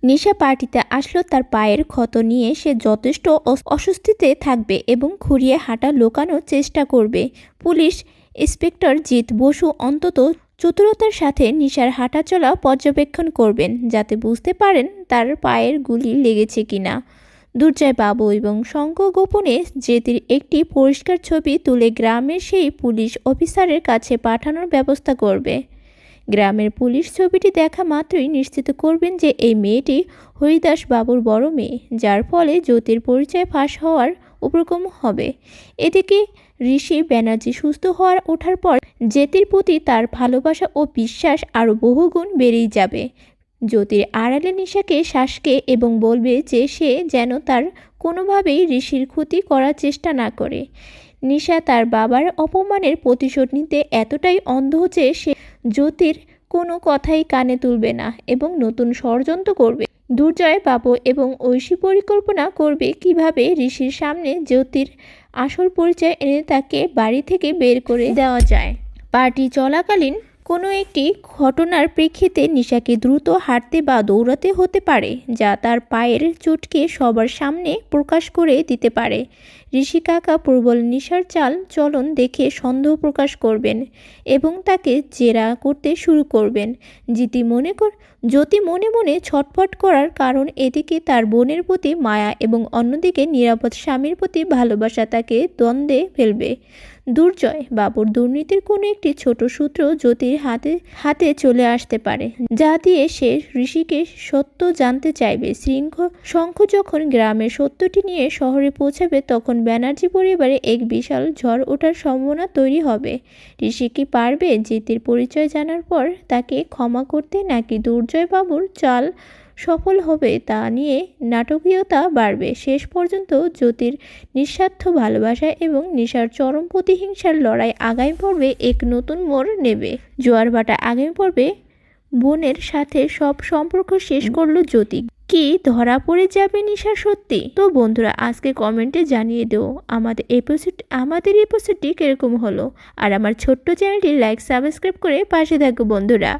নিশা পার্টিতে আসলো তার পায়ের ক্ষত নিয়ে সে যথেষ্ট অস্বস্তিতে থাকবে এবং খুঁড়িয়ে হাঁটা লুকানোর চেষ্টা করবে। পুলিশ ইন্সপেক্টর জিৎ বসু অন্তত চতুরতার সাথে নিশার হাঁটাচলা পর্যবেক্ষণ করবেন, যাতে বুঝতে পারেন তার পায়ের গুলি লেগেছে কিনা। দুর্জয় বাবু এবং শঙ্খ গোপনে জেতির একটি পরিষ্কার ছবি তুলে গ্রামের সেই পুলিশ অফিসারের কাছে পাঠানোর ব্যবস্থা করবে। গ্রামের পুলিশ ছবিটি দেখা মাত্রই নিশ্চিত করবেন যে এই মেয়েটি হরিদাস বাবুর বড় মেয়ে, যার ফলে জ্যোতির পরিচয় ফাঁস হওয়ার উপক্রম হবে। এদিকে ঋষি ব্যানার্জি সুস্থ ওঠার পর জ্যোতির প্রতি তার ভালোবাসা ও বিশ্বাস আরও বহুগুণ বেড়েই যাবে। জ্যোতির আড়ালে নিশাকে শ্বাসকে এবং বলবে যে সে যেন তার কোনোভাবেই ঋষির ক্ষতি করার চেষ্টা না করে। নিশা তার বাবার অপমানের প্রতিশোধ নিতে এতটাই অন্ধ যে সে জ্যোতির কোনো কথাই কানে তুলবে না এবং নতুন ষড়যন্ত্র করবে। দুর্জয় বাবু এবং ঐশী পরিকল্পনা করবে কিভাবে ঋষির সামনে জ্যোতির আসল পরিচয় এনে তাকে বাড়ি থেকে বের করে দেওয়া যায়। পার্টি চলাকালীন কোনো একটি ঘটনার প্রেক্ষিতে নিশাকে দ্রুত হাঁটতে বা দৌড়াতে হতে পারে, যা তার পায়ের চোটকে সবার সামনে প্রকাশ করে দিতে পারে। ঋষি কাকা প্রবল নিশার চাল চলন দেখে সন্দেহ প্রকাশ করবেন এবং তাকে জেরা করতে শুরু করবেন। জ্যোতি মনে মনে ছটফট করার কারণ এদিকে তার বোনের প্রতি মায়া এবং অন্যদিকে নিরাপদ স্বামীর প্রতি ভালোবাসা তাকে দ্বন্দ্বে ফেলবে। দুর্জয় বাবুর দুর্নীতির কোনো একটি ছোট সূত্র জ্যোতির হাতে চলে আসতে পারে, যা দিয়ে সে ঋষিকে সত্য জানতে চাইবে। শঙ্খ যখন গ্রামের সত্যটি নিয়ে শহরে পৌঁছাবে তখন ব্যানার্জি পরিবারে এক বিশাল ঝড় ওঠার সম্ভাবনা তৈরি হবে। ঋষি কি পারবে জিতের পরিচয় জানার পর তাকে ক্ষমা করতে, নাকি দুর্জয় বাবুর চাল সফল হবে তা নিয়ে নাটকীয়তা বাড়বে। শেষ পর্যন্ত জ্যোতির নিঃস্বার্থ ভালোবাসা এবং নিশার চরম প্রতিহিংসার লড়াই আগামী পর্বে এক নতুন মোড় নেবে। জোয়ারভাটা আগামী পর্বে বোনের সাথে সব সম্পর্ক শেষ করলো জ্যোতি। কি ধরা পড়ে যাবে নিশা সত্যি? তো বন্ধুরা, আজকে কমেন্টে জানিয়ে দেও আমাদের এপিসোডটি কিরকম হলো। আর আমার ছোট্ট চ্যানেলটি লাইক সাবস্ক্রাইব করে পাশে থাকো বন্ধুরা।